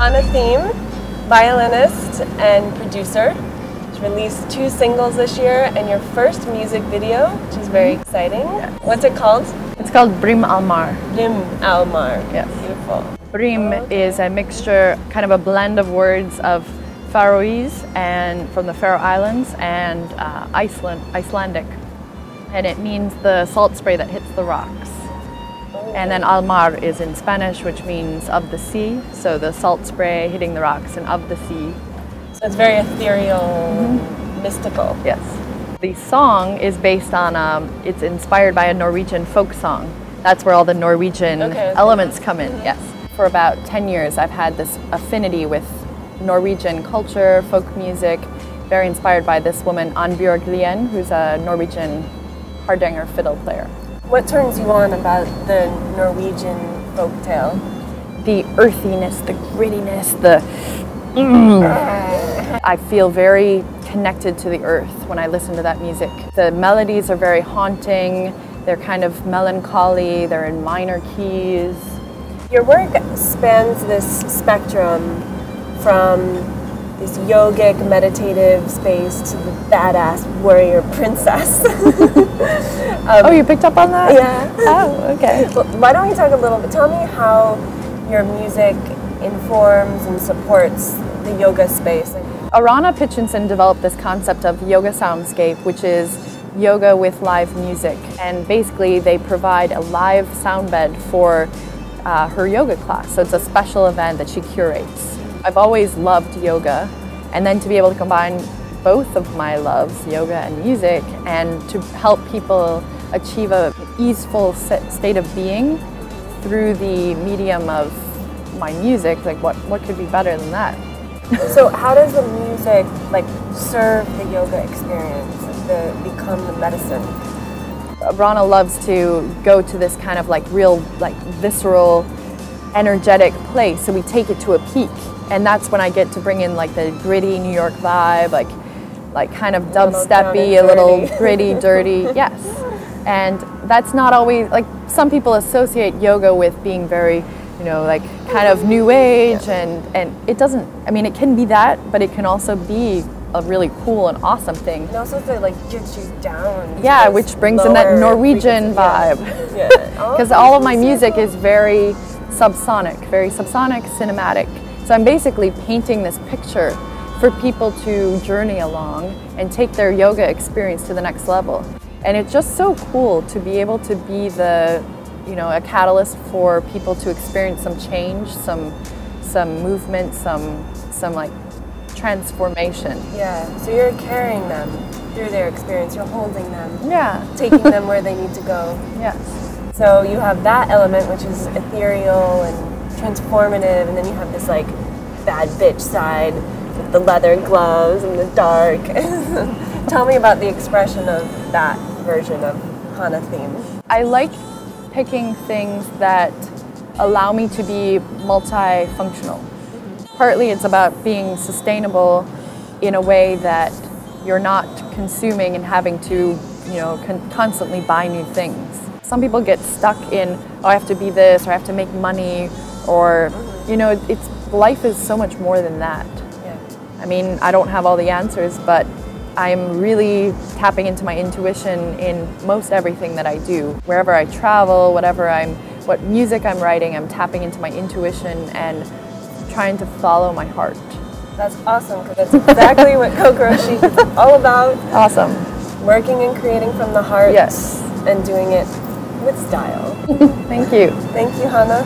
Hana Theme, violinist and producer. She's released 2 singles this year and your first music video, which is very exciting. Yes. What's it called? It's called Brym Almar. Brym Almar. Yes. Beautiful. Brym is a mixture, kind of a blend of words of Faroese and from the Faroe Islands and Icelandic. And it means the salt spray that hits the rocks. And then Almar is in Spanish, which means of the sea. So the salt spray hitting the rocks and of the sea. So it's very ethereal, mystical. Yes. The song is based on, it's inspired by a Norwegian folk song. That's where all the Norwegian elements come in, yes. For about 10 years, I've had this affinity with Norwegian culture, folk music, very inspired by this woman, Annbjørg Lien, who's a Norwegian hardanger fiddle player. What turns you on about the Norwegian folktale? The earthiness, the grittiness, I feel very connected to the earth when I listen to that music. The melodies are very haunting, they're kind of melancholy, they're in minor keys. Your work spans this spectrum from this yogic, meditative space to the badass warrior princess. Oh, you picked up on that? Yeah. Oh, okay. Well, why don't we talk a little bit, tell me how your music informs and supports the yoga space. Arana Pitchinson developed this concept of yoga soundscape, which is yoga with live music. And basically they provide a live sound bed for her yoga class. So it's a special event that she curates. I've always loved yoga, and then to be able to combine both of my loves, yoga and music, and to help people achieve an easeful state of being through the medium of my music, like what could be better than that? So how does the music serve the yoga experience, become the medicine? Rana loves to go to this kind of real visceral, energetic place, so we take it to a peak. And that's when I get to bring in the gritty New York vibe, like kind of dubsteppy, a little gritty, dirty, yes. And that's not always, some people associate yoga with being very, kind of new age, and it doesn't, it can be that, but it can also be a really cool and awesome thing. And also to get you down. Yeah, which brings in that Norwegian vibe. Yeah. Because all of my music is very subsonic, cinematic. So I'm basically painting this picture for people to journey along and take their yoga experience to the next level. And it's just so cool to be able to be a catalyst for people to experience some change, some movement, some transformation. Yeah, so you're carrying them through their experience, you're holding them. Yeah. Taking them where they need to go. Yes. So you have that element, which is ethereal and transformative, and then you have this bad bitch side with the leather gloves and the dark. Tell me about the expression of that version of Hana Theme. I like picking things that allow me to be multifunctional. Partly it's about being sustainable in a way that you're not consuming and having to, constantly buy new things. Some people get stuck in, oh, I have to be this, or I have to make money, or, life is so much more than that. Yeah. I don't have all the answers, but I'm really tapping into my intuition in most everything that I do. Wherever I travel, what music I'm writing, I'm tapping into my intuition and trying to follow my heart. That's awesome, because that's exactly what Kokoro Chic is all about. Awesome. Working and creating from the heart. Yes. And doing it with style. Thank you. Thank you, Hana.